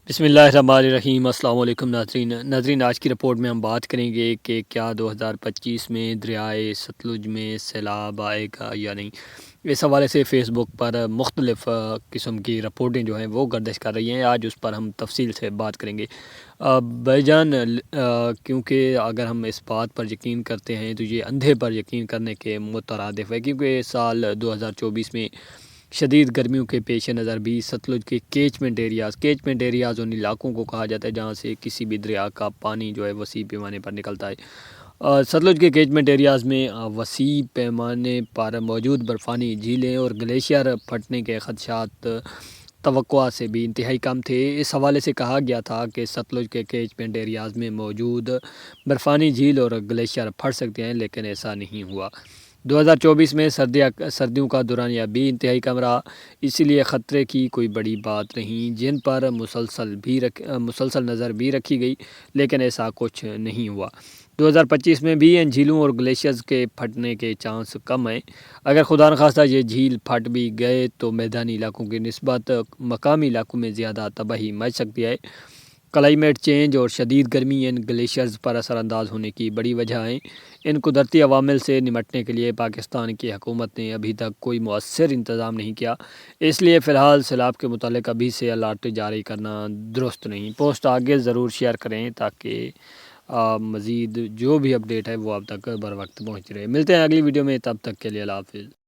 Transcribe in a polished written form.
بسم اللہ الرحمن الرحیم۔ السلام علیکم ناظرین، آج کی رپورٹ میں ہم بات کریں گے کہ کیا 2025 میں دریائے ستلج میں سیلاب آئے گا یا نہیں۔ اس حوالے سے فیس بک پر مختلف قسم کی رپورٹیں جو ہیں وہ گردش کر رہی ہیں۔ آج اس پر ہم تفصیل سے بات کریں گے۔ بھائی جان، کیونکہ اگر ہم اس بات پر یقین کرتے ہیں تو یہ اندھے پر یقین کرنے کے مترادف ہے، کیونکہ سال 2024 میں شدید گرمیوں کے پیش نظر بھی ستلج کے کیچمنٹ ایریاز ان علاقوں کو کہا جاتا ہے جہاں سے کسی بھی دریا کا پانی جو ہے وسیع پیمانے پر نکلتا ہے۔ ستلج کے کیچمنٹ ایریاز میں وسیع پیمانے پر موجود برفانی جھیلیں اور گلیشیئر پھٹنے کے خدشات توقع سے بھی انتہائی کم تھے۔ اس حوالے سے کہا گیا تھا کہ ستلج کے کیچمنٹ ایریاز میں موجود برفانی جھیل اور گلیشیئر پھٹ سکتے ہیں، لیکن ایسا نہیں ہوا۔ 2024 میں سردیوں کا دورانیہ بھی انتہائی کم رہا، اسی لیے خطرے کی کوئی بڑی بات نہیں، جن پر مسلسل نظر بھی رکھی گئی، لیکن ایسا کچھ نہیں ہوا۔ 2025 میں بھی ان جھیلوں اور گلیشیئرز کے پھٹنے کے چانس کم ہیں۔ اگر خدا نخواستہ یہ جھیل پھٹ بھی گئے تو میدانی علاقوں کی نسبت مقامی علاقوں میں زیادہ تباہی مچ سکتی ہے۔ کلائمیٹ چینج اور شدید گرمی ان گلیشیئرز پر اثر انداز ہونے کی بڑی وجہ ہیں۔ ان قدرتی عوامل سے نمٹنے کے لیے پاکستان کی حکومت نے ابھی تک کوئی مؤثر انتظام نہیں کیا، اس لیے فی الحال سیلاب کے متعلق ابھی سے الرٹ جاری کرنا درست نہیں۔ پوسٹ آگے ضرور شیئر کریں تاکہ مزید جو بھی اپڈیٹ ہے وہ آپ تک بر وقت پہنچ رہے۔ ملتے ہیں اگلی ویڈیو میں، تب تک کے لیے اللہ حافظ۔